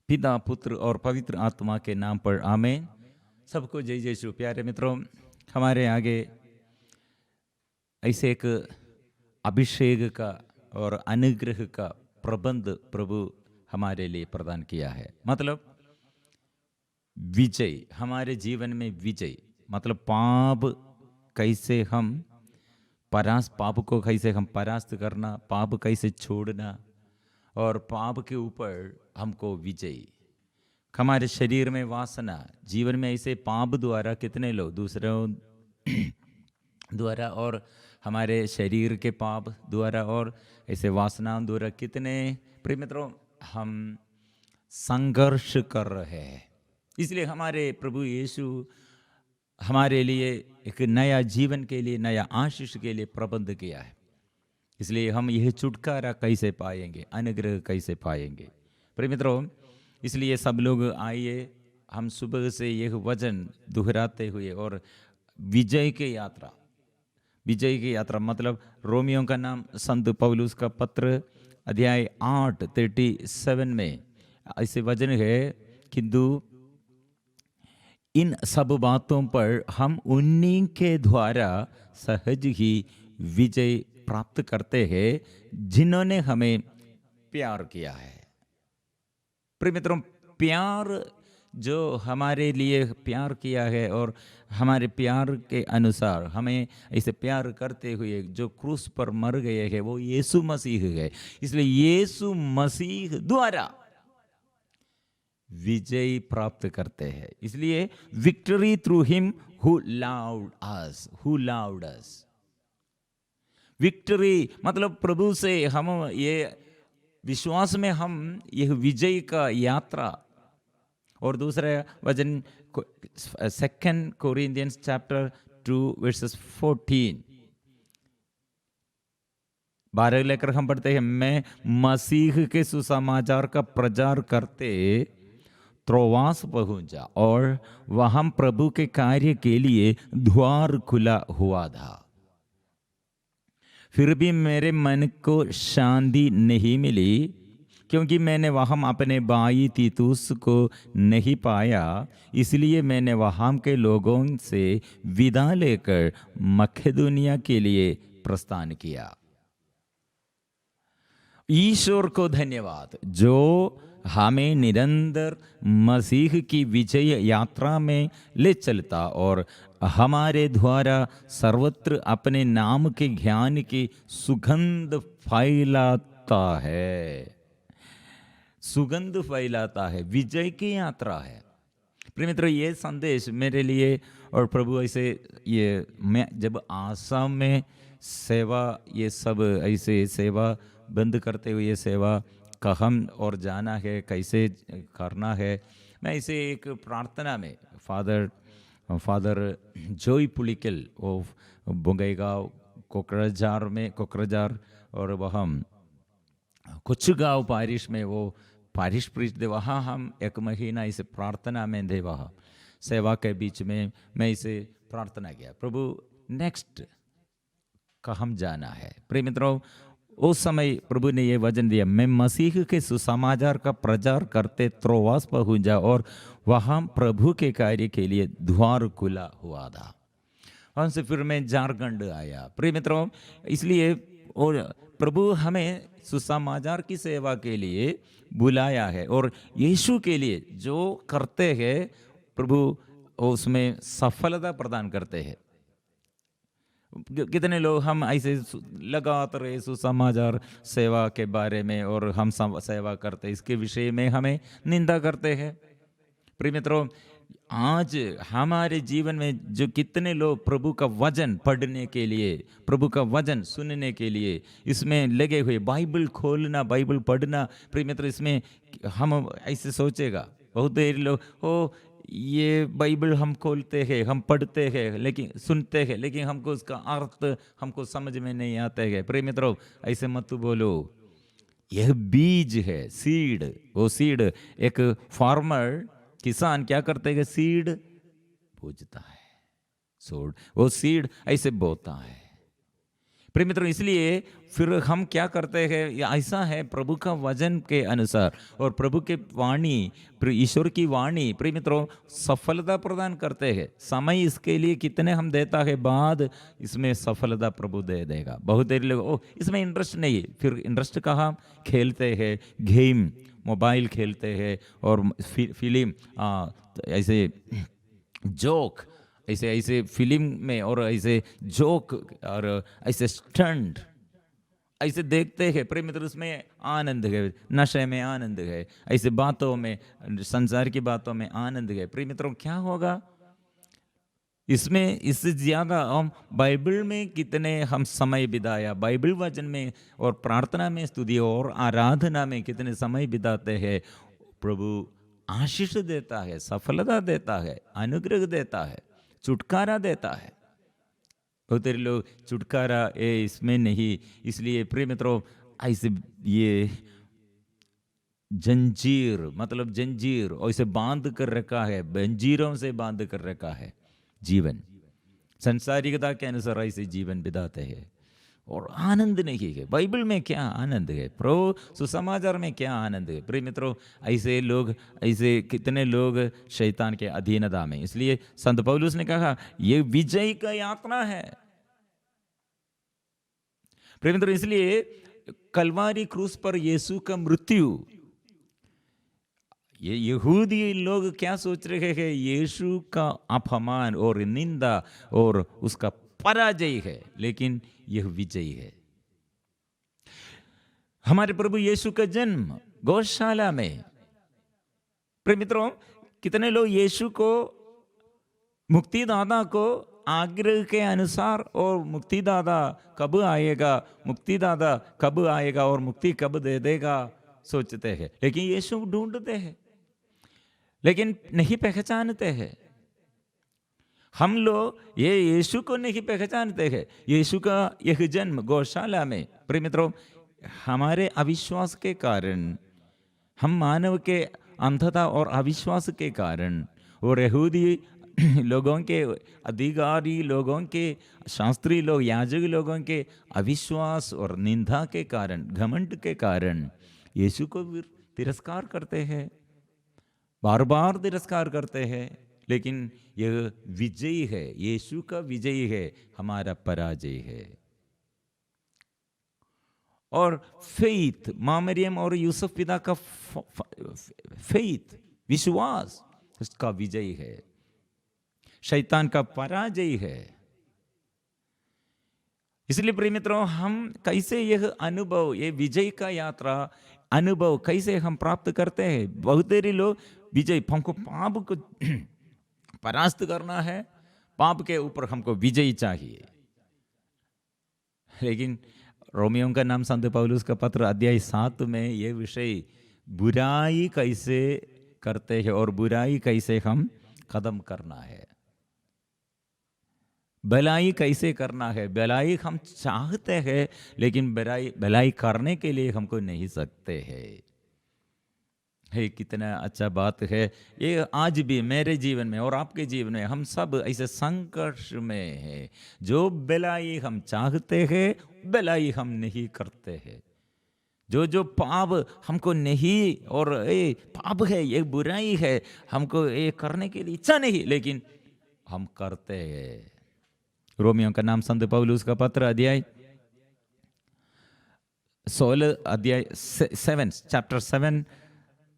पिता, पुत्र और पवित्र आत्मा के नाम पर आमीन। सबको जय जय यीशु। प्यारे मित्रों, हमारे आगे ऐसे एक अभिषेक का और अनुग्रह का प्रबंध प्रभु हमारे लिए प्रदान किया है। मतलब विजय, हमारे जीवन में विजय, मतलब पाप को कैसे हम परास्त करना, पाप कैसे छोड़ना और पाप के ऊपर हमको विजय। हमारे शरीर में वासना, जीवन में ऐसे पाप द्वारा कितने लोग दूसरों द्वारा और हमारे शरीर के पाप द्वारा और ऐसे वासनाओं द्वारा कितने प्रिय मित्रों हम संघर्ष कर रहे हैं। इसलिए हमारे प्रभु यीशु हमारे लिए एक नया जीवन के लिए, नया आशीष के लिए प्रबंध किया है। इसलिए हम यह छुटकारा कैसे पाएंगे, अनुग्रह कैसे पाएंगे प्रिय मित्रों। इसलिए सब लोग आइए, हम सुबह से यह वचन दोहराते हुए और विजय की यात्रा मतलब रोमियो का नाम संत पौलुस का पत्र अध्याय 8:37 में ऐसे वचन है, किंतु इन सब बातों पर हम उन्हीं के द्वारा सहज ही विजय प्राप्त करते हैं जिन्होंने हमें प्यार किया है। प्रिय मित्रों, प्यार जो हमारे लिए प्यार किया है और हमारे प्यार के अनुसार हमें ऐसे प्यार करते हुए जो क्रूस पर मर गए हैं, वो यीशु मसीह है। इसलिए यीशु मसीह द्वारा विजय प्राप्त करते हैं। इसलिए victory through him who loved us. Victory मतलब प्रभु से हम ये विश्वास में हम यह विजय का यात्रा। और दूसरा वचन 2 कोरिन्थियंस चैप्टर 2 वर्सेस 14 12 लेकर हम पढ़ते हैं, मैं मसीह के सुसमाचार का प्रचार करते त्रोआस पहुंचा और वहां प्रभु के कार्य के लिए द्वार खुला हुआ था। फिर भी मेरे मन को शांति नहीं मिली, क्योंकि मैंने वहां अपने भाई तीतुस को नहीं पाया। इसलिए मैंने वहां के लोगों से विदा लेकर मकेदोनिया के लिए प्रस्थान किया। ईश्वर को धन्यवाद जो हमें निरंतर मसीह की विजय यात्रा में ले चलता और हमारे द्वारा सर्वत्र अपने नाम के ज्ञान की सुगंध फैलाता है। सुगंध फैलाता है, विजय की यात्रा है। प्रिय मित्रों, ये संदेश मेरे लिए और प्रभु ऐसे ये मैं जब आसाम में सेवा ये सब ऐसे सेवा बंद करते हुए ये सेवा कहम और जाना है, कैसे करना है, मैं इसे एक प्रार्थना में फादर जोई पुलिकल वो बोंगईगांव कोकराझार और वह कुछ गाँव पारिश में वो पारिश प्रीस्ट दे, वहाँ हम 1 महीना इसे प्रार्थना में दे। वहाँ सेवा के बीच में मैं इसे प्रार्थना किया, प्रभु नेक्स्ट का हम जाना है। प्रिय मित्रों, उस समय प्रभु ने ये वचन दिया, मैं मसीह के सुसमाचार का प्रचार करते त्रोआस पहुंचा और वहाँ प्रभु के कार्य के लिए द्वार खुला हुआ था। वहाँ से फिर मैं झारखंड आया। प्रिय मित्रों, इसलिए और प्रभु हमें सुसमाचार की सेवा के लिए बुलाया है और यीशु के लिए जो करते हैं प्रभु उसमें सफलता प्रदान करते हैं। कितने लोग हम ऐसे लगातार सुसमाचार सेवा के बारे में और हम सेवा करते इसके विषय में हमें निंदा करते हैं। प्रिय मित्रों, आज हमारे जीवन में जो कितने लोग प्रभु का वचन पढ़ने के लिए, प्रभु का वचन सुनने के लिए इसमें लगे हुए, बाइबल खोलना, बाइबल पढ़ना। प्रिय मित्र, इसमें हम ऐसे सोचेगा बहुत देर लोग, ओ ये बाइबल हम खोलते हैं, हम पढ़ते हैं, लेकिन सुनते हैं, लेकिन हमको उसका अर्थ हमको समझ में नहीं आता है। प्रिय मित्रों, ऐसे मत बोलो। यह बीज है, सीड। वो सीड एक फार्मर किसान क्या करते हैं, सीड पूजता है, वो सीड ऐसे बोता है। प्रिय मित्रों, इसलिए फिर हम क्या करते हैं, ये ऐसा है प्रभु का वचन के अनुसार और प्रभु के वाणी, ईश्वर की वाणी प्रिय मित्रों सफलता प्रदान करते हैं। समय इसके लिए कितने हम देता है, बाद इसमें सफलता प्रभु दे देगा। बहुत देर लोग ओ इसमें इंटरेस्ट नहीं है, फिर इंटरेस्ट कहाँ, खेलते हैं गेम, मोबाइल खेलते हैं और फिल्म ऐसे जोक, ऐसे ऐसे फिल्म में और ऐसे जोक और ऐसे स्टंट ऐसे देखते हैं। प्रिय मित्र, उसमें आनंद है, नशे में आनंद है, ऐसे बातों में, संसार की बातों में आनंद है। प्रिय मित्रों, क्या होगा इसमें, इससे ज़्यादा हम बाइबल में कितने हम समय बिताया, बाइबल वचन में और प्रार्थना में, स्तुति और आराधना में कितने समय बिताते हैं। प्रभु आशीष देता है, सफलता देता है, अनुग्रह देता है, छुटकारा देता है। बहुत सारे लोग छुटकारा इसमें नहीं, इसलिए प्रिय मित्रों ऐसे ये जंजीर, मतलब जंजीर ऐसे बांध कर रखा है, जंजीरों से बांध कर रखा है जीवन, संसारिकता के अनुसार ऐसे जीवन बिताते हैं और आनंद नहीं है। बाइबल में क्या आनंद है, प्रो सुसमाचार में क्या आनंद है। प्रिय मित्रों, ऐसे लोग, ऐसे कितने लोग शैतान के अधीनता में। इसलिए संत पौलुस ने कहा ये विजय का यात्रा है। प्रिय मित्रों, इसलिए कलवारी क्रूस पर यीशु का मृत्यु, ये यहूदी लोग क्या सोच रहे हैं, यीशु का अपमान और निंदा और उसका पराजय है, लेकिन यह विजय है। हमारे प्रभु यीशु का जन्म गौशाला में। प्रिय मित्रों, कितने लोग यीशु को, मुक्तिदाता को आग्रह के अनुसार, और मुक्तिदाता कब आएगा, मुक्तिदाता कब आएगा और मुक्ति कब दे देगा सोचते हैं, लेकिन यीशु ढूंढते हैं लेकिन नहीं पहचानते हैं। हम लोग ये यीशु को नहीं पहचानते हैं। यीशु का यह जन्म गौशाला में, प्रिय मित्रों, हमारे अविश्वास के कारण, हम मानव के अंधता और अविश्वास के कारण और यहूदी लोगों के, अधिकारी लोगों के, शास्त्री लोग, याजक लोगों के अविश्वास और निंदा के कारण, घमंड के कारण यीशु को तिरस्कार करते हैं, बार बार तिरस्कार करते हैं। लेकिन यह विजयी है, यीशु का विजयी है, हमारा पराजय है। और फेथ, माँ मरियम और यूसुफ पिता का फेथ, विश्वास, उसका विजय है, शैतान का पराजय है। इसलिए प्रिय मित्रों, हम कैसे यह अनुभव, ये विजय का यात्रा अनुभव कैसे हम प्राप्त करते हैं। बहुत देरी लोग विजय, हमको पाप को परास्त करना है, पाप के ऊपर हमको विजय चाहिए। लेकिन रोमियो का नाम संत पौलुस का पत्र अध्याय 7 में ये विषय, बुराई कैसे करते हैं और बुराई कैसे हम खत्म करना है, भलाई कैसे करना है। भलाई हम चाहते हैं लेकिन भलाई करने के लिए हमको नहीं सकते हैं। कितना अच्छा बात है ये। आज भी मेरे जीवन में और आपके जीवन में हम सब ऐसे संघर्ष में हैं। जो भलाई हम चाहते हैं, भलाई हम नहीं करते हैं। जो पाप हमको नहीं, और ये पाप है, ये बुराई है, हमको ये करने के लिए इच्छा नहीं, लेकिन हम करते हैं। रोमियो का नाम संत पौलुस का पत्र अध्याय 16, अध्याय 7, चैप्टर 7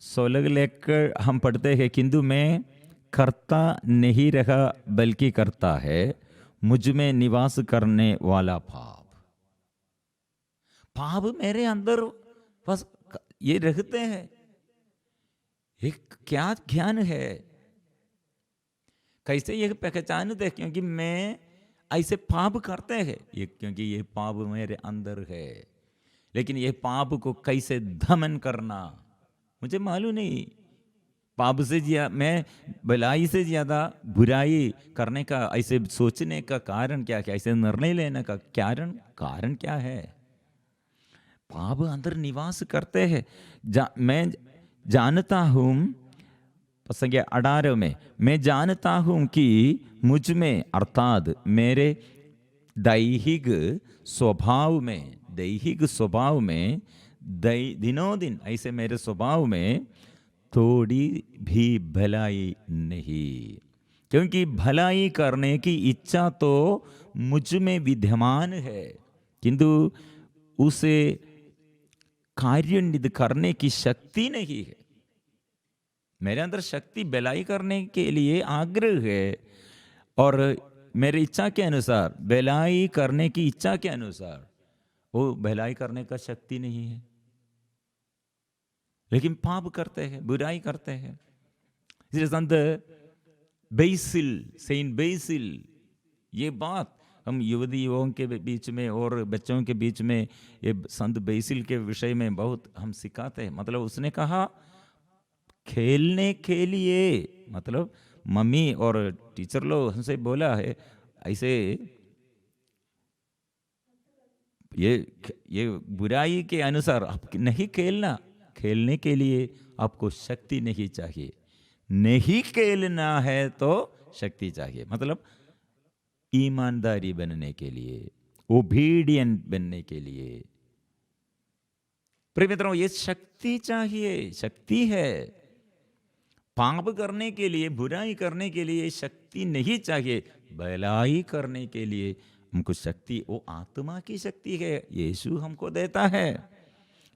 16 लेकर हम पढ़ते हैं, किंतु मैं करता नहीं रहा बल्कि करता है मुझ में निवास करने वाला पाप। पाप मेरे अंदर बस ये रहते हैं। एक क्या ज्ञान है, कैसे ये पहचानते, क्योंकि मैं ऐसे पाप करते हैं, ये क्योंकि ये पाप मेरे अंदर है। लेकिन ये पाप को कैसे दमन करना मुझे मालूम नहीं। पाप से मैं भलाई से ज्यादा बुराई करने का, ऐसे सोचने का कारण क्या, ऐसे निर्णय लेने का कारण क्या है? पाप अंदर निवास करते हैं। मैं जानता हूं, संज्ञा 18 में, मैं जानता हूं कि मुझ में, अर्थात मेरे दैहिक स्वभाव में दिनों दिन ऐसे मेरे स्वभाव में थोड़ी भी भलाई नहीं, क्योंकि भलाई करने की इच्छा तो मुझ में विद्यमान है, किंतु उसे कार्यान्वित करने की शक्ति नहीं है। मेरे अंदर शक्ति भलाई करने के लिए आग्रह है, और मेरी इच्छा के अनुसार, भलाई करने की इच्छा के अनुसार वो भलाई करने का शक्ति नहीं है, लेकिन पाप करते हैं, बुराई करते हैं। इसलिए सेंट बेसिल ये बात हम युवतियों के बीच में और बच्चों के बीच में ये संत बेसिल के विषय में बहुत हम सिखाते हैं। मतलब उसने कहा खेलने के लिए, मतलब मम्मी और टीचर लोग हमसे बोला है ऐसे ये बुराई के अनुसार आप नहीं खेलना, खेलने के लिए आपको शक्ति नहीं चाहिए, नहीं खेलना है तो शक्ति चाहिए। मतलब ईमानदारी बनने के लिए, ओबीडियंट बनने के लिए। प्रिय मित्रों, ये शक्ति चाहिए, शक्ति है। पाप करने के लिए, बुराई करने के लिए शक्ति नहीं चाहिए, भलाई करने के लिए हमको शक्ति, वो आत्मा की शक्ति है, यीशु हमको देता है।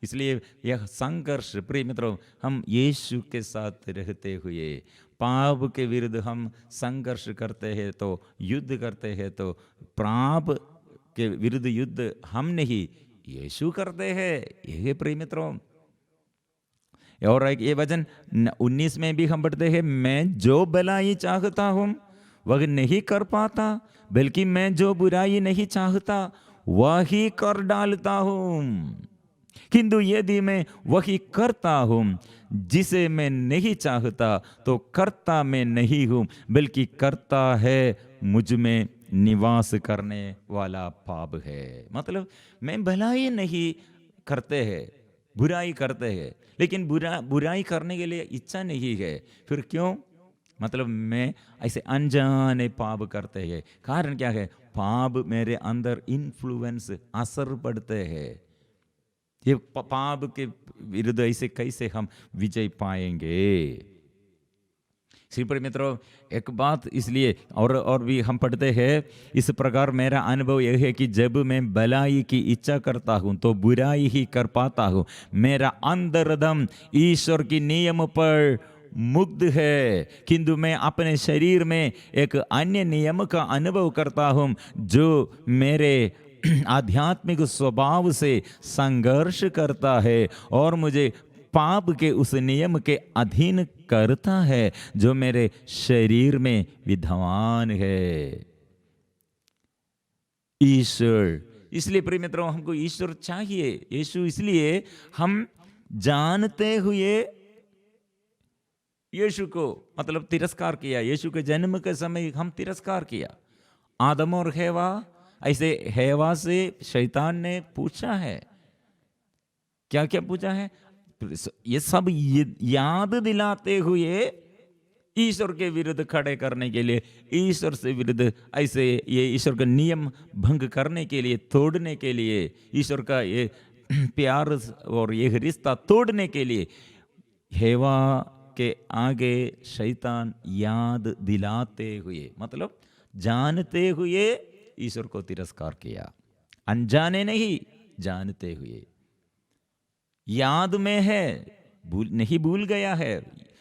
इसलिए यह संघर्ष, प्रिय मित्रों, हम यीशु के साथ रहते हुए पाप के विरुद्ध हम संघर्ष करते हैं, तो युद्ध करते हैं, तो पाप के विरुद्ध युद्ध हम नहीं, यीशु करते हैं। यह प्रिय मित्रों, और ये वचन 19 में भी हम पढ़ते हैं, मैं जो भलाई चाहता हूं वह नहीं कर पाता, बल्कि मैं जो बुराई नहीं चाहता वही कर डालता हूं। किंतु यदि मैं वही करता हूं जिसे मैं नहीं चाहता, तो करता मैं नहीं हूं, बल्कि करता है मुझ में निवास करने वाला पाप है। मतलब मैं भलाई नहीं करते हैं, बुराई करते हैं, लेकिन बुराई करने के लिए इच्छा नहीं है। फिर क्यों? मतलब मैं ऐसे अनजाने पाप करते हैं। कारण क्या है? पाप मेरे अंदर इन्फ्लुएंस, असर पड़ते हैं। ये पाप के विरुद्ध ऐसे कैसे हम विजय पाएंगे? श्री मित्रों, एक बात इसलिए और भी हम पढ़ते हैं, इस प्रकार मेरा अनुभव यह है कि जब मैं भलाई की इच्छा करता हूं तो बुराई ही कर पाता हूं। मेरा अंतर्दम ईश्वर की नियम पर मुग्ध है, किंतु मैं अपने शरीर में एक अन्य नियम का अनुभव करता हूं जो मेरे आध्यात्मिक स्वभाव से संघर्ष करता है और मुझे पाप के उस नियम के अधीन करता है जो मेरे शरीर में विद्यमान है। ईश्वर, इसलिए प्रिय मित्रों हमको ईश्वर चाहिए, यीशु। इसलिए हम जानते हुए यीशु को मतलब तिरस्कार किया। यीशु के जन्म के समय हम तिरस्कार किया। आदम और हेवा, ऐसे हेवा से शैतान ने पूछा है, क्या क्या पूछा है? ये सब याद दिलाते हुए ईश्वर के विरुद्ध खड़े करने के लिए, ईश्वर से विरुद्ध ऐसे ये ईश्वर का नियम भंग करने के लिए, तोड़ने के लिए, ईश्वर का ये प्यार और ये रिश्ता तोड़ने के लिए हेवा के आगे शैतान याद दिलाते हुए, मतलब जानते हुए ईश्वर को तिरस्कार किया। अनजाने नहीं, जानते हुए। याद में है, नहीं भूल गया है।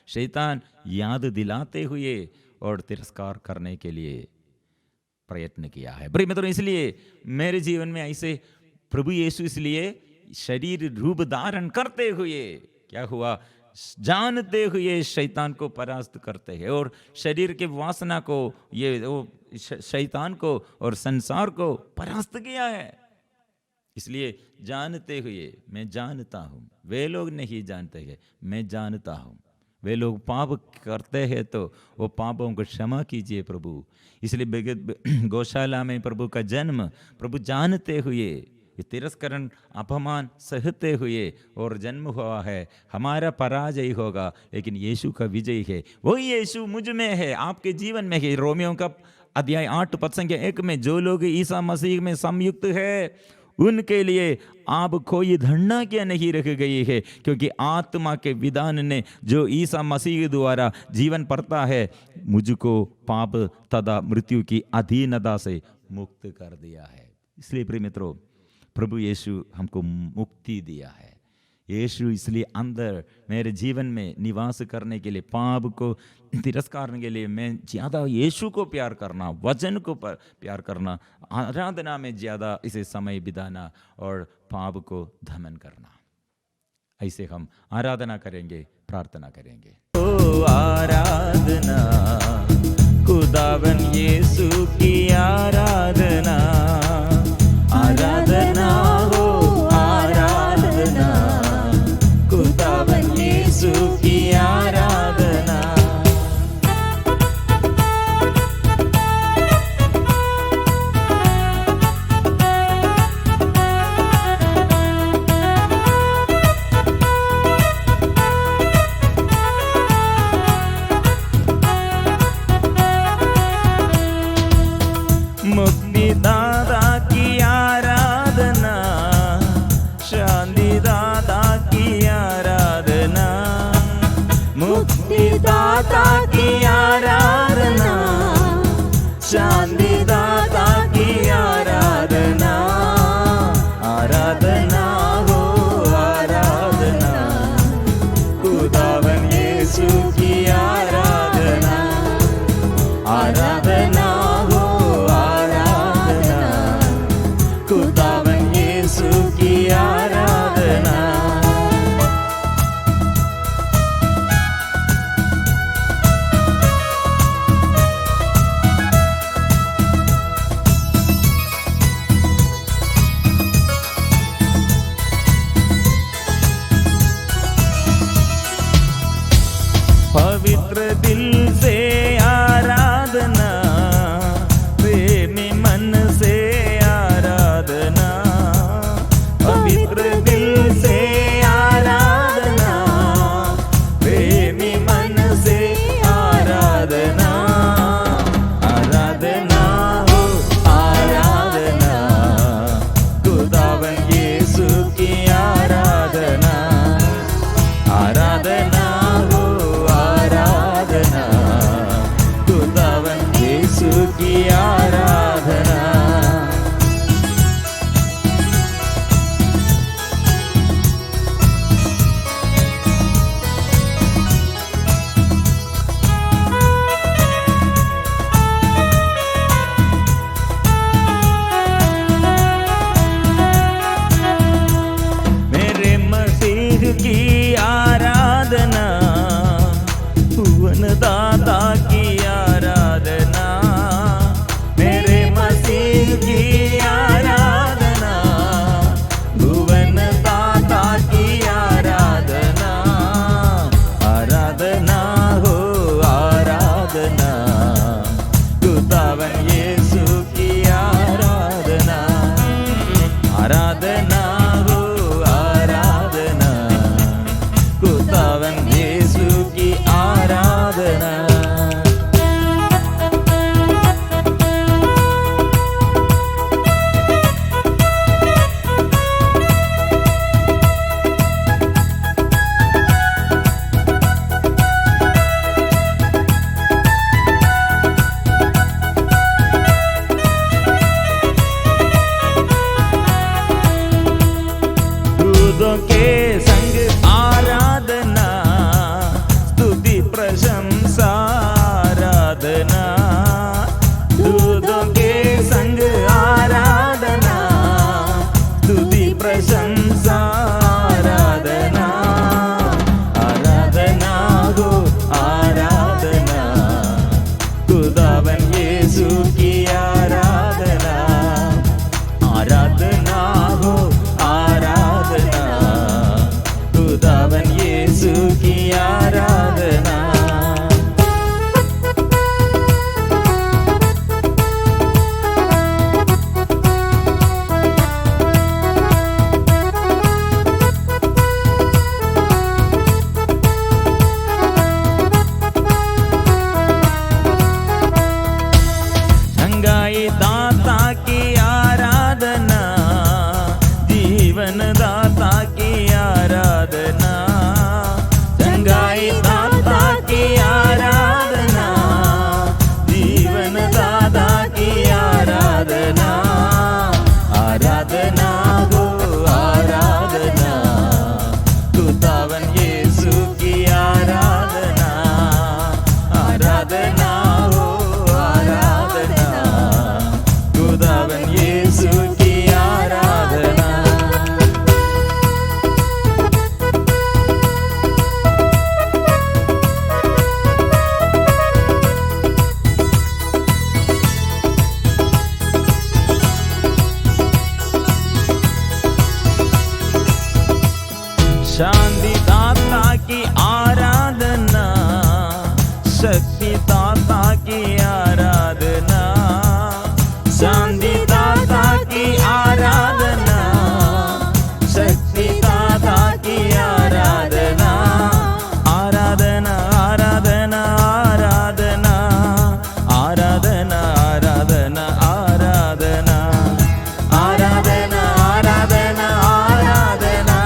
शैतान याद दिलाते हुए और तिरस्कार करने के लिए प्रयत्न किया है। प्रिय मित्रों, इसलिए मेरे जीवन में ऐसे प्रभु यीशु इसलिए शरीर रूप धारण करते हुए क्या हुआ? जानते हुए शैतान को परास्त करते हैं और शरीर के वासना को, ये शैतान को और संसार को परास्त किया है। इसलिए जानते हुए, मैं जानता हूं, वे लोग नहीं जानते हैं, मैं जानता हूं। वे लोग पाप करते हैं तो वो पापों को क्षमा कीजिए प्रभु। इसलिए गौशाला में प्रभु का जन्म प्रभु जानते हुए, तिरस्करण अपमान सहते हुए और जन्म हुआ है। हमारा पराजय होगा लेकिन यीशु का विजय है। वही यीशु मुझ में है, आपके जीवन में है। रोमियो का अध्याय 8 पद संख्या 1 में, जो लोग ईसा मसीह में संयुक्त है उनके लिए अब कोई धरना क्या नहीं रख गई है, क्योंकि आत्मा के विधान ने जो ईसा मसीह द्वारा जीवन पाता है मुझको पाप तथा मृत्यु की अधीनता से मुक्त कर दिया है। इसलिए प्रिय मित्रों, प्रभु यीशु हमको मुक्ति दिया है। यीशु इसलिए अंदर मेरे जीवन में निवास करने के लिए, पाप को तिरस्कार करने के लिए मैं ज़्यादा यीशु को प्यार करना, वचन को प्यार करना, आराधना में ज़्यादा इसे समय बिताना और पाप को दमन करना। ऐसे हम आराधना करेंगे, प्रार्थना करेंगे। ओ आराधना खुदावन यीशु की आराधना, आराधना हो आराधना खुदावन यीशु की आराधना। मुक्तिदाता की आराधना, शांतिदाता की आराधना, मुक्तिदाता की आराधना, शांतिदाता की आराधना, आराधना हो आराधना खुदावन यीशु की आराधना, आराधना खुदावन यीशु की आराधना। पवित्र दिल से आराधना, प्रेमी मन से आराधना, पवित्र दिल से आराधना, प्रेमी मन से आराधना, आराधना हो आराधना खुदावन यीशु की आराधना, आराधना हो आराधना खुदावन यीशु की आराधना। मेरे मसीह की आराधना, भुवन दाता की आराधना, मेरे मसीह की आराधना, भुवन दाता की आराधना, आराधना हो आराधना खुदावन यीशु की आराधना, आराधना हो आराधना खुदावन यीशु की आराधना। आराधना हो आराधना, खुदावन यीशु की आराधना। शांति दाता की आराधना, शक्ति दाता की आराधना, शांति दाता की आराधना, शक्ति दाता की आराधना, आराधना आराधना आराधना, आराधना आराधना आराधना, आराधना आराधना आराधना,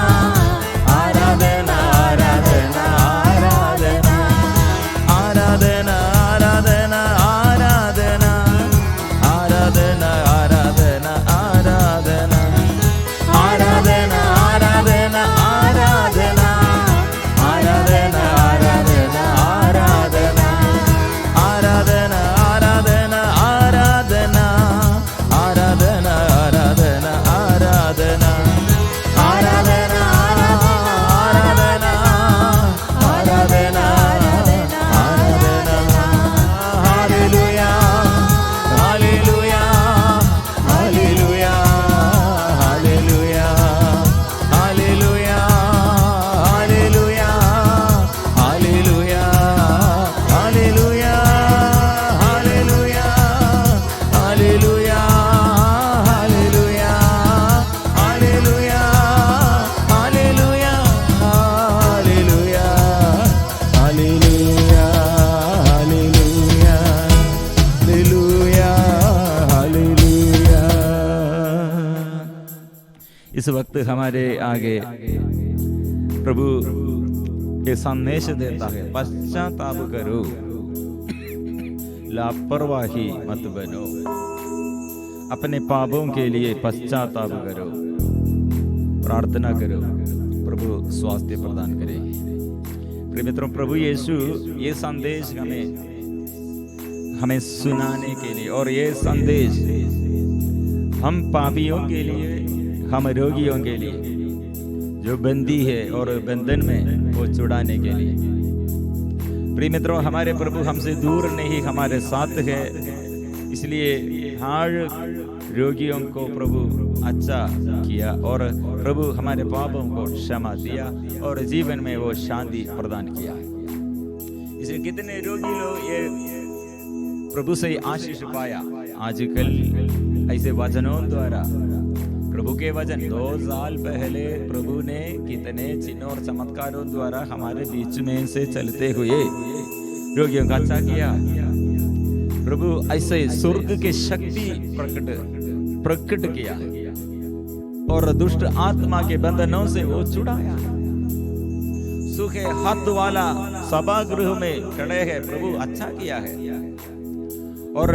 आराधना आराधना आराधना, आराधना आराधना आराधना, आराधना आराधना आराधना, आराधना आराधना आराधना, आराधना आराधना आराधना, आराधना आराधना आराधना, आराधना आराधना आराधना, आराधना आराधना आराधना, hallelujah hallelujah hallelujah hallelujah hallelujah hallelujah hallelujah hallelujah hallelujah hallelujah hallelujah hallelujah hallelujah hallelujah hallelujah hallelujah hallelujah. इस वक्त हमारे आगे प्रभु ये संदेश देता है, पश्चाताप करो, लापरवाही मत बनो, अपने पापों के लिए पश्चाताप करो, प्रार्थना करो, प्रभु स्वास्थ्य प्रदान करे। प्रिय मित्रों, प्रभु यीशु ये संदेश हमें सुनाने के लिए, और ये संदेश हम पापियों के लिए, हम रोगियों के लिए, जो बंदी है और बंधन में, वो छुड़ाने के लिए। प्रिय मित्रों, हमारे प्रभु हमसे दूर नहीं, हमारे साथ है। इसलिए हर रोगियों को प्रभु अच्छा किया, और प्रभु हमारे पापों को क्षमा दिया, और जीवन में वो शांति प्रदान किया। इसलिए कितने रोगी लोग ये प्रभु से आशीष पाया। आजकल ऐसे वचनों द्वारा, प्रभु के वचन 2 साल पहले प्रभु ने कितने चिन्हों और चमत्कारों द्वारा हमारे बीच में से चलते हुए रोगियों का अच्छा किया। प्रभु ऐसे स्वर्ग की शक्ति प्रकट किया, और दुष्ट आत्मा के बंधनों से वो छुड़ाया। सूखे हाथ वाला सभागृह में खड़े है, प्रभु अच्छा किया है। और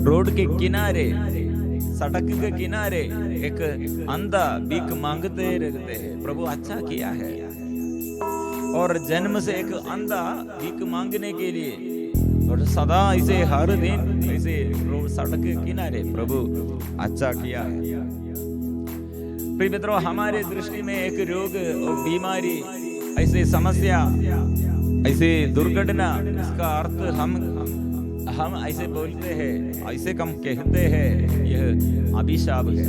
रोड के किनारे, सड़क के किनारे एक अंधा भीख मांगते रहते हैं, प्रभु अच्छा किया है। और जन्म से एक अंधा भीख मांगने के लिए, और सदा इसे हर दिन इसे रोड सड़क के किनारे, प्रभु अच्छा किया है। प्रिय मित्रों, हमारे दृष्टि में एक रोग और बीमारी, ऐसे समस्या, ऐसे दुर्घटना, इसका अर्थ हम ऐसे बोलते हैं, ऐसे कम कहते हैं, यह अभिशाप है।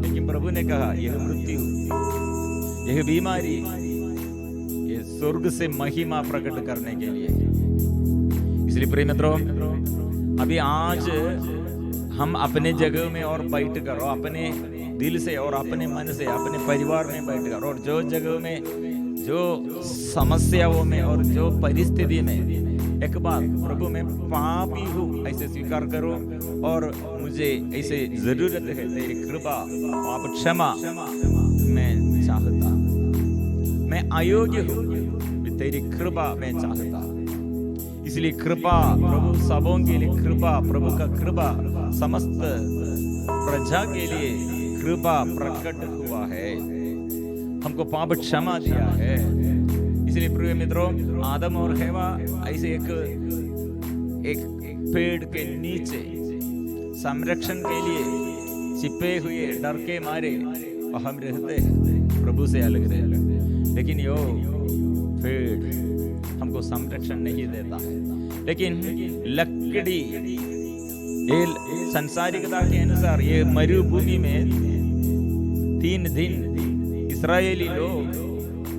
लेकिन प्रभु ने कहा यह मृत्यु, यह बीमारी, ये स्वर्ग से महिमा प्रकट करने के लिए। इसलिए प्रिय मित्रों, अभी आज हम अपने जगह में और बैठ कर, और अपने दिल से और अपने मन से, अपने परिवार में बैठ कर, और जो जगह में, जो समस्याओं में और जो परिस्थिति में, एक बात, प्रभु मैं पापी हूँ ऐसे स्वीकार करो, और मुझे ऐसे जरूरत है तेरी कृपा, पाप क्षमा मैं चाहता, मैं अयोग्य हूँ, तेरी कृपा मैं चाहता। इसलिए कृपा, प्रभु सबों के लिए कृपा, प्रभु का कृपा समस्त प्रजा के लिए कृपा प्रकट हुआ है, हमको पाप क्षमा दिया है। इसलिए प्रिय मित्रों, आदम और हेवा ऐसे एक एक पेड़ के नीचे संरक्षण के लिए छिपे हुए डर के मारे हम रहते हैं, प्रभु से अलग रहते, लेकिन यो पेड़ हमको संरक्षण नहीं देता है। लेकिन लकड़ी, ये संसारिकता के अनुसार ये मरुभूमि में 3 दिन इस्राएली लोग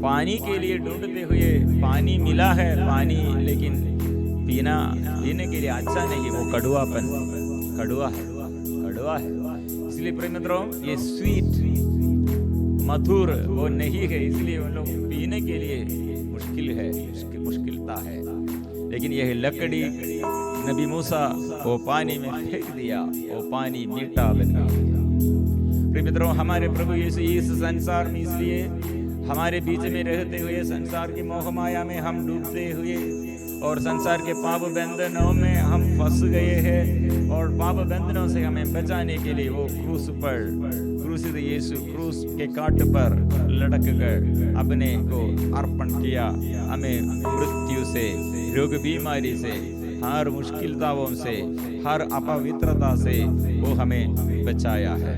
पानी के लिए ढूंढते हुए, पानी मिला है पानी, लेकिन पीने के लिए अच्छा नहीं, वो कड़वा है। इसलिए प्रिय मित्रों, ये स्वीट मधुर वो नहीं है, इसलिए उन लोग पीने के लिए मुश्किलता है। लेकिन यह लकड़ी नबी मूसा वो पानी में फेंक दिया, वो पानी मीठा बन गया। प्रिय मित्रों, हमारे प्रभु यीशु इस संसार में, इसलिए हमारे बीच में रहते हुए संसार की मोह माया में हम डूबते हुए और संसार के पाप बंधनों में हम फंस गए हैं, और पाप बंधनों से हमें बचाने के लिए वो क्रूसित यीशु क्रूस के काट पर लटक कर अपने को अर्पण किया। हमें मृत्यु से, रोग बीमारी से, हर मुश्किलताओं से, हर अपवित्रता से वो हमें बचाया है।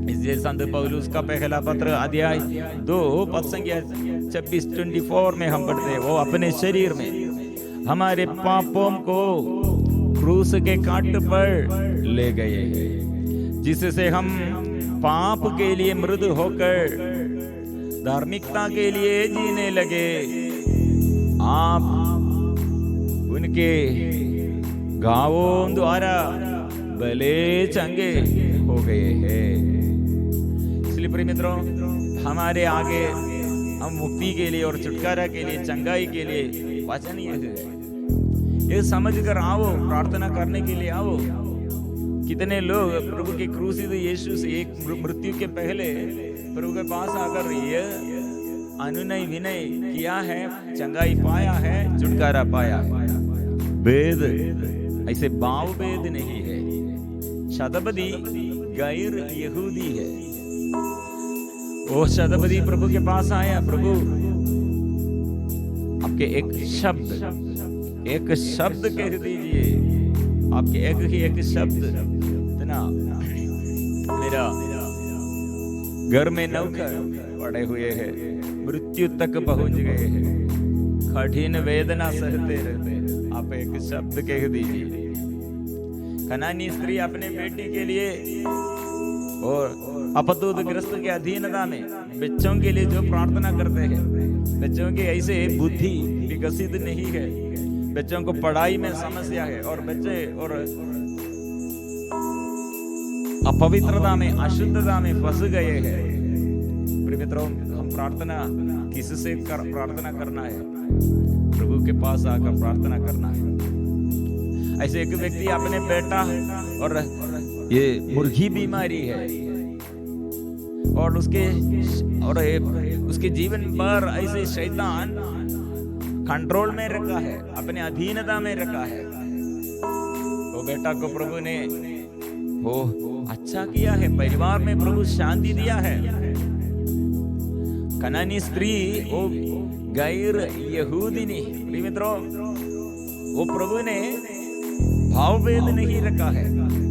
इसलिए संत पौलुस का पहला पत्र अध्याय 2 पद संख्या 26-24 में हम पढ़ते हैं, वो अपने शरीर में हमारे पापों को क्रूस के काट पर ले गए हैं, जिससे हम पाप के लिए मृत होकर धार्मिकता के लिए जीने लगे। आप उनके घावों द्वारा भले चंगे हो गए हैं। इसलिए प्रिय मित्रों, हमारे आगे हम मुक्ति के लिए और छुटकारा के लिए, चंगाई के लिए वचन ये समझ कर आओ, प्रार्थना करने के लिए आओ। कितने लोग प्रभु के क्रूसित यीशु से एक मृत्यु के पहले प्रभु के पास आकर ये अनुनय विनय किया है, चंगाई पाया है, छुटकारा पाया है। वेद ऐसे भाव वेद नहीं है, शतपदी गैर यहूदी है। वो शतपदी प्रभु के पास आया, प्रभु आपके एक शब्द कह दीजिए, आपके एक शब्द इतना मेरा घर में नौकर पड़े हुए हैं, मृत्यु तक पहुंच गए हैं, कठिन वेदना सहते रहते, आप एक शब्द कह दीजिए। कनानी स्त्री अपने बेटी के लिए और अपदूतग्रस्त के अधीनता में बच्चों के लिए जो प्रार्थना करते हैं, बच्चों की ऐसे बुद्धि विकसित नहीं है, बच्चों को पढ़ाई में समस्या है, और बच्चे और अपवित्रता में, अशुद्धता में फंस गए हैं। प्रिय मित्रों, हम प्रार्थना किससे प्रार्थना करना है? प्रभु के पास आकर प्रार्थना करना है। ऐसे एक व्यक्ति अपने बेटा और ये मुर्गी बीमारी है और उसके जीवन पर ऐसे शैतान कंट्रोल में रखा है, अपने अधीनता में रखा है। वो बेटा को प्रभु ने वो अच्छा किया है, परिवार में प्रभु शांति दिया है। कनानी स्त्री वो गैर यहूदिनी, मित्रों, वो प्रभु ने भाव भेद नहीं रखा है।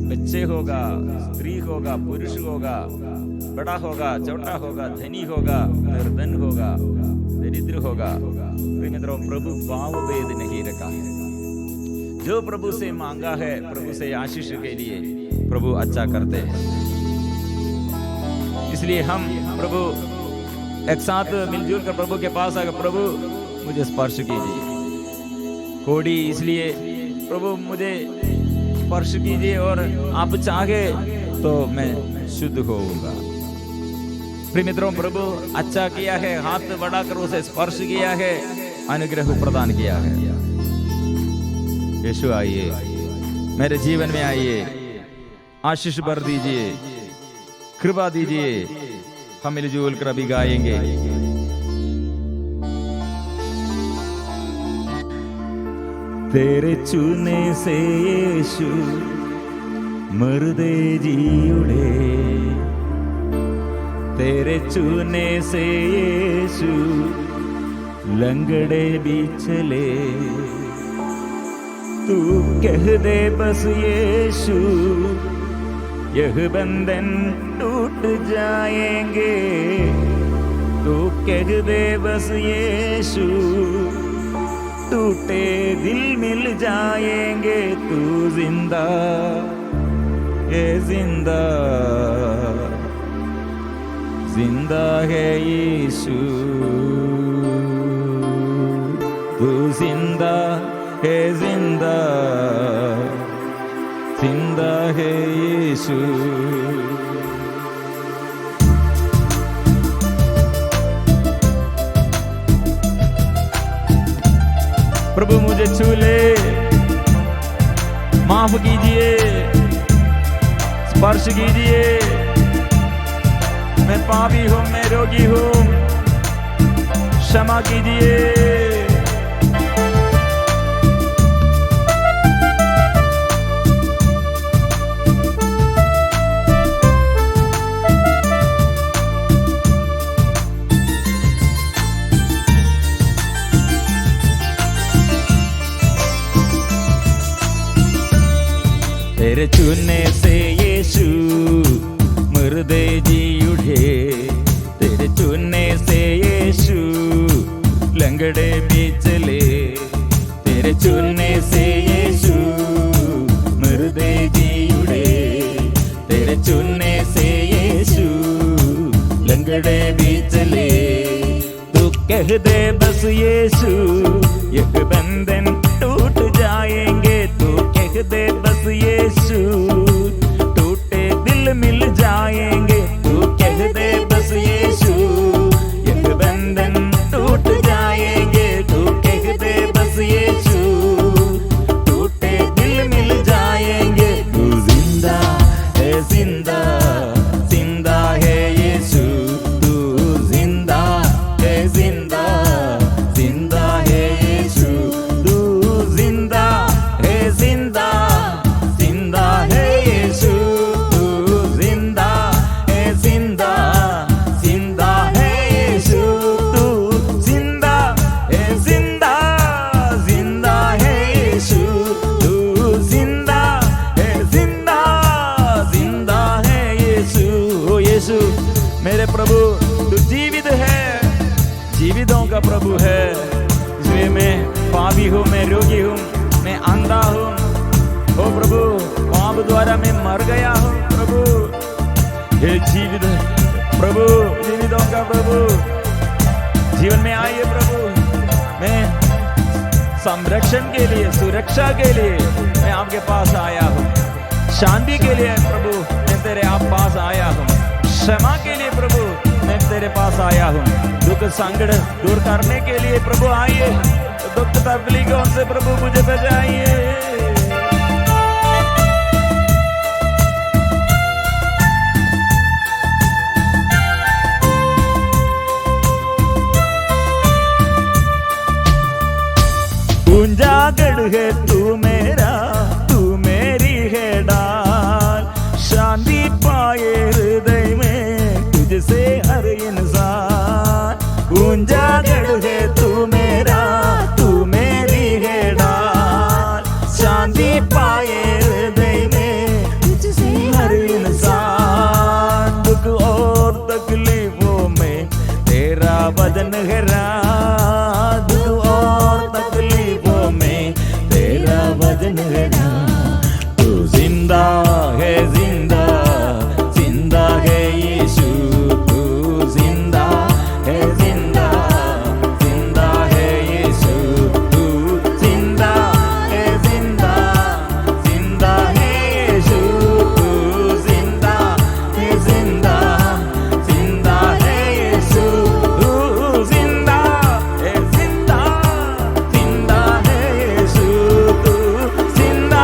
बच्चे होगा, स्त्री होगा, पुरुष होगा, बड़ा होगा, छोटा होगा, धनी होगा, निर्धन होगा, दरिद्र होगा, मित्रों, प्रभु भाव भेद नहीं रखा है। जो प्रभु से मांगा है, प्रभु से आशीष के लिए प्रभु अच्छा करते हैं। इसलिए हम प्रभु एक साथ मिलजुल कर प्रभु के पास आकर, प्रभु मुझे स्पर्श कीजिए। कोड़ी इसलिए प्रभु मुझे स्पर्श कीजिए, और आप चाहे तो मैं शुद्ध होऊंगा। प्रिय मित्रों, प्रभु अच्छा किया है, हाथ बढ़ाकर उसे स्पर्श किया है, अनुग्रह प्रदान किया है। यीशु आइए, मेरे जीवन में आइए, आशीष भर दीजिए, कृपा दीजिए। हम मिलजुल कर अभी गाएंगे। तेरे चूने से यीशु मुर्दे जी उड़े, तेरे चूने से यीशु लंगड़े भी चले। तू कह दे बस यीशु, यह बंधन टूट जाएंगे। तू कह दे बस यीशु, टूटे दिल मिल जाएंगे। तू जिंदा है, जिंदा जिंदा है यीशु, तू जिंदा है, जिंदा जिंदा है यीशु। प्रभु मुझे छू ले, माफ कीजिए, स्पर्श कीजिए। मैं पापी हूं, मैं रोगी हूं, क्षमा कीजिए। तेरे चूने से यीशु मुर्दे जी उठे, तेरे चूने से यीशु लंगड़े भी चले। तेरे चूने से यीशु मुर्दे जी उठे, तेरे चूने से यीशु लंगड़े भी चले। तू कह दे बस यीशु, यह बंधन टूट जाएंगे। तू कह दे बस यीशु, टूटे दिल मिल जाएंगे। तू कह दे बस यीशु, यह बंधन टूट जाएंगे। तू कह दे बस यीशु, टूटे दिल मिल जाएंगे। तू जिंदा है, जिंदा जिंदा है यीशु, तू जिंदा है, जिंदा जिंदा है यीशु, तू जिंदा है, जिंदा जिंदा है यीशु, तू जिंदा है, जिंदा जिंदा है यीशु, तू जिंदा है, जिंदा जिंदा है यीशु, तू जिंदा है, जिंदा जिंदा है यीशु। ओ यीशु मेरे प्रभु, तू जीवित है, जीवितों का प्रभु है। इसलिए मैं पापी हूँ, मैं रोगी हूँ, मैं अंधा हूँ। ओ प्रभु, पाप द्वारा मैं मर गया हूँ। प्रभु हे जीवित प्रभु, जीवितों का प्रभु, जीवन में आइए प्रभु। मैं संरक्षण के लिए, सुरक्षा के लिए मैं आपके पास आया हूँ। शांति के लिए प्रभु मैं तेरे आप पास आया हूँ। क्षमा के लिए प्रभु मैं तेरे पास आया हूँ। दुख संकट दूर करने के लिए प्रभु आइए। दुख तकलीफों से प्रभु मुझे बचाइए। ऊंचा गढ़ है तू मेरा, तू मेरी है डाल। शांति पाए हृदय में तुझसे हर इंसान। ऊंचा गढ़ है तू मेरा, तू मेरी है डाल। शांति पाए हृदय में तुझसे हर इंसान। दुख और तकलीफों में तेरा वजन है रात। दुख और तकलीफों में तेरा वजन है रात। तू जिंदा है, जिंदा जिंदा है यीशु, तू जिंदा है, जिंदा जिंदा है यीशु, तू जिंदा है, जिंदा जिंदा है यीशु, तू जिंदा है, जिंदा जिंदा है यीशु, तू जिंदा है, जिंदा जिंदा है यीशु, तू जिंदा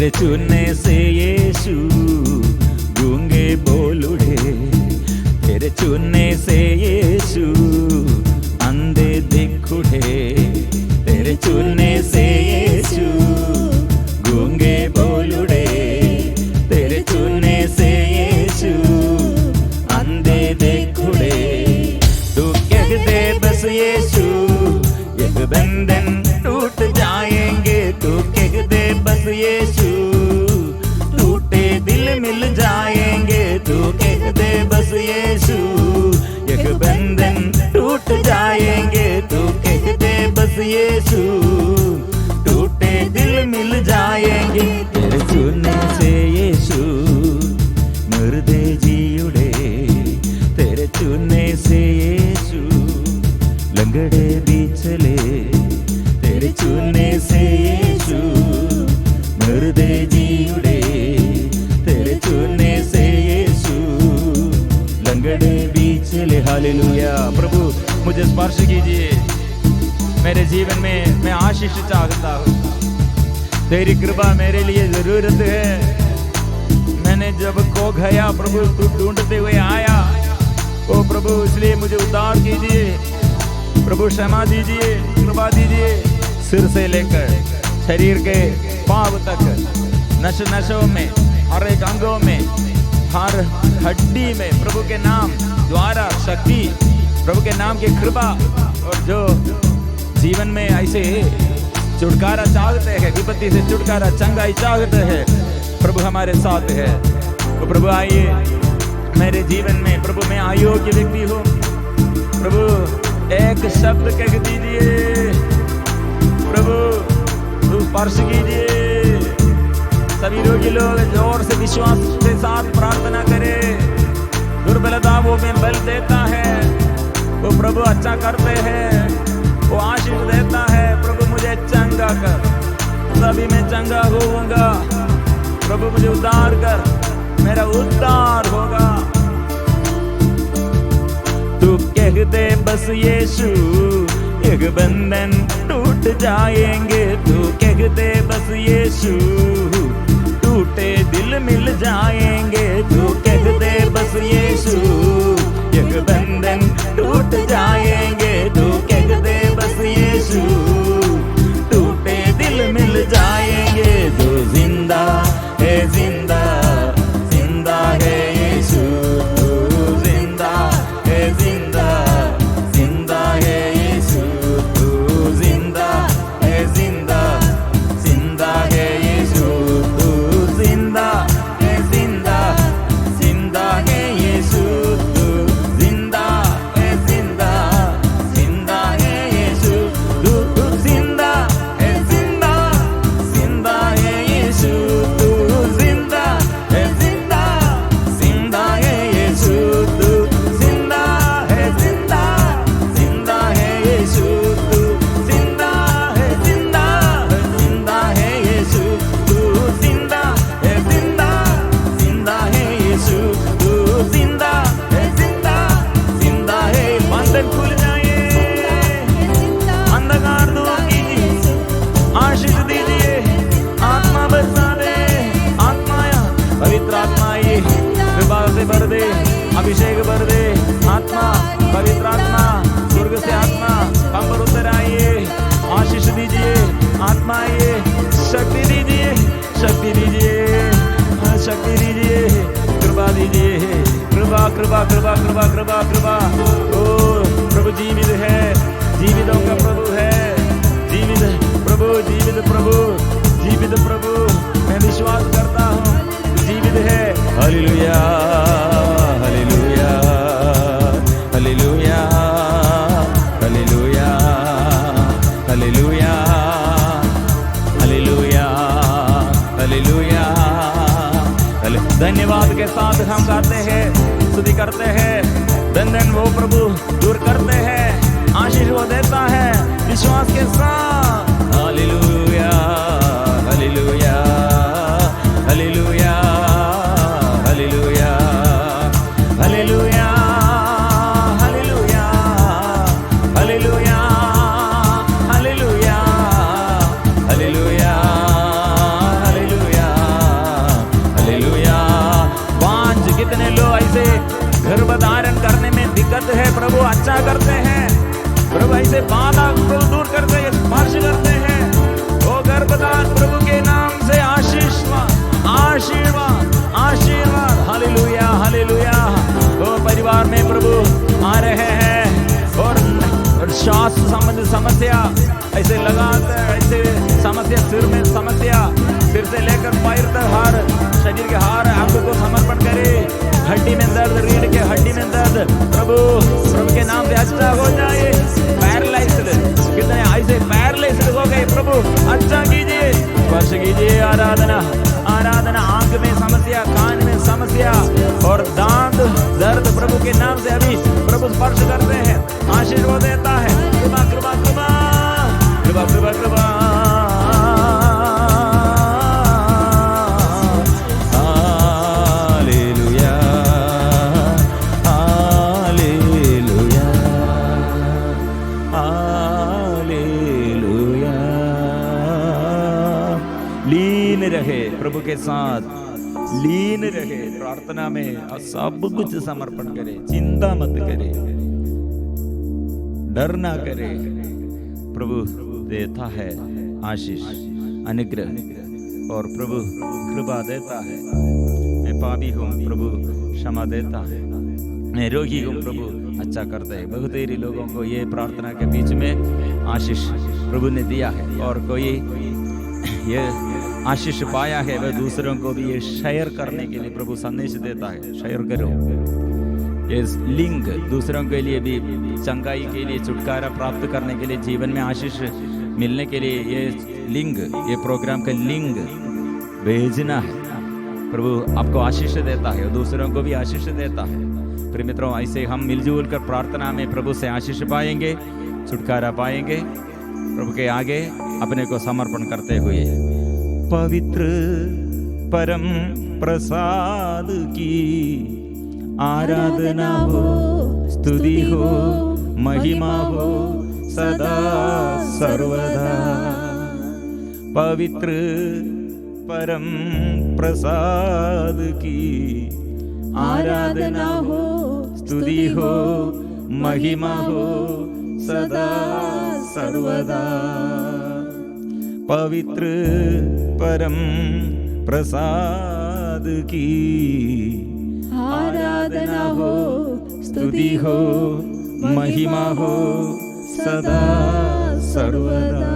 तेरे चुनने से यीशु गूंगे बोल उठे, तेरे चुनने से यीशु अंधे दिख उठे, तेरे चुनने से यीशु गूंगे बोल उड़े, तेरे चुनने से यीशु अंधे दिख उड़े। तू कह दे बस यीशु एक बंधन टूट जाएंगे, तू कह दे बस यीशु टूटे दिल मिल जाएंगे, तू कह दे बस यीशु एक बंधन टूट जाएंगे, तू कह दे बस यीशु टूटे दिल मिल जाएंगे। तेरे चुनने से यीशु मुर्दे जी उड़े, तेरे चुनने से यीशु लंगड़े भी चले, तेरे चुनने से यीशु मुर्दे जी उड़े, तेरे चुनने से यीशु लंगड़े भी चले। हालेलुया। प्रभु मुझे स्पर्श कीजिए, मेरे जीवन में मैं आशीष चाहता हूँ, तेरी कृपा मेरे लिए जरूरत है। मैंने जब खो गया प्रभु तू ढूंढते हुए आया, ओ प्रभु इसलिए मुझे उद्धार कीजिए प्रभु, क्षमा दीजिए, कृपा दीजिए। सिर से लेकर शरीर के पांव तक, नसों में, हर एक अंगों में, हर हड्डी में प्रभु के नाम द्वारा शक्ति, प्रभु के नाम की कृपा। और जो जीवन में ऐसे छुटकारा चाहते हैं, विपत्ति से छुटकारा, चंगाई चाहते हैं, प्रभु हमारे साथ है। तो प्रभु आइए मेरे जीवन में, प्रभु मैं अयोग्य व्यक्ति हूँ, प्रभु एक शब्द कह दीजिए, प्रभु तू स्पर्श कीजिए। सभी रोगी लोग जोर से विश्वास के साथ प्रार्थना करें। दुर्बलता वो में बल देता है, वो प्रभु अच्छा करते हैं, वो आशीष देता है। प्रभु मुझे चंगा कर, तभी मैं चंगा होऊंगा। प्रभु मुझे उद्धार कर, मेरा उद्धार होगा। तू कह दे बस यीशु एक बंधन टूट जाएंगे, तू कह दे बस यीशु टूटे दिल मिल जाएंगे, तू कह दे बस यीशु एक बंधन टूट जाएंगे, तू कह दे बस यीशु टूटे दिल मिल जाएंगे। तू जिंदा है, जिंदा जिंदा है यीशु, तू जिंदा है, जिंदा जिंदा है यीशु, तू जिंदा है, जिंदा जिंदा है यीशु, तू जिंदा है, जिंदा जिंदा है यीशु, तू जिंदा है, जिंदा जिंदा है यीशु, तू जिंदा है, जिंदा जिंदा है यीशु, तू जिंदा है, जिंदा जिंदा है यीशु, तू जिंदा है, जिंदा जिंदा है यीशु, तू जिंदा है, जिंदा जिंदा है यीशु, तू जिंदा है, जिंदा जिंदा है यीशु, तू जिंदा है, जिंदा जिंदा है। बंधन खुल जाए, अंधकार दूर कीजिए, आशीष दीजिए, आत्मा बरसा दे, आत्माया पवित्र आत्मा ये कृपा से भर दे, अभिषेक भर दे। आत्मा, पवित्र आत्मा, स्वर्ग से आत्मा हम पर उतर आइए, आशीष दीजिए। आत्मा आइए, शक्ति दीजिए, शक्ति दीजिए, शक्ति दीजिए, कृपा दीजिए, कृपा कृपा कृपा कृपा कृपा कृपा। ओ प्रभु जीवित है, जीवितों का प्रभु है, जीवित प्रभु, जीवित प्रभु, जीवित प्रभु। मैं विश्वास करता हूँ जीवित है। Hallelujah, hallelujah, hallelujah, hallelujah, hallelujah, hallelujah, hallelujah. धन्यवाद के साथ हम गाते हैं, स्तुति करते हैं। बंधन वो प्रभु दूर करते हैं, आशीष वो देता है विश्वास के साथ। Hallelujah, hallelujah, hallelujah, hallelujah, hallelujah, hallelujah, hallelujah, hallelujah, hallelujah, hallelujah, ऐसे बाधा प्रभु दूर करते हैं, स्पर्श करते हैं। ओ गर्भदान प्रभु के नाम से आशीर्वाद आशीर्वाद आशीर्वाद, हालेलुया हालेलुया। ओ परिवार में प्रभु आ रहे हैं और स्वास्थ्य संबंधित समस्या ऐसे लगातार ऐसे समस्या, सिर में समस्या, सिर से लेकर पैर तक हर शरीर के हर अंग को समर्पण करे। हड्डी में दर्द, रीढ़ के हड्डी में दर्द प्रभु प्रभु के नाम से अच्छा हो जाए। पैरालाइज्ड कितने ऐसे पैरालाइज्ड हो गए प्रभु अच्छा कीजिए, स्पर्श कीजिए। आराधना आराधना। आंख में समस्या, कान में समस्या और दांत दर्द प्रभु के नाम से अभी प्रभु स्पर्श करते हैं, आशीर्वाद देता है। कृपा कृपा कृपा कृपा कृपा कृपा। Hallelujah hallelujah hallelujah. लीन रहे प्रभु के साथ, लीन रहे प्रार्थना में और सब कुछ समर्पण करे, चिंता मत करे, डर ना करे। प्रभु देता है आशीष, अनुग्रह और प्रभु कृपा देता है। मैं पापी हूँ, प्रभु क्षमा देता है। मैं रोगी हूँ, प्रभु अच्छा करता है। बहुत ही लोगों को ये प्रार्थना के बीच में आशीष प्रभु ने दिया है और कोई ये आशीष पाया है वह दूसरों को भी ये शेयर करने के लिए प्रभु संदेश देता है। शेयर करो ये लिंक दूसरों के लिए भी, चंगाई के लिए, छुटकारा प्राप्त करने के लिए, जीवन में आशीष मिलने के लिए ये लिंक, ये प्रोग्राम का लिंक भेजना है। प्रभु आपको आशीष देता है और दूसरों को भी आशीष देता है। प्रिय मित्रों, ऐसे हम मिलजुल कर प्रार्थना में प्रभु से आशीष पाएंगे, छुटकारा पाएंगे। प्रभु के आगे अपने को समर्पण करते हुए पवित्र परम प्रसाद की आराधना हो, स्तुति हो, महिमा हो सदा सर्वदा। पवित्र परम प्रसाद की आराधना हो, स्तुति हो, महिमा हो सदा सर्वदा। पवित्र परम प्रसाद की आराधना हो, स्तुति हो, महिमा हो सदा सर्वदा।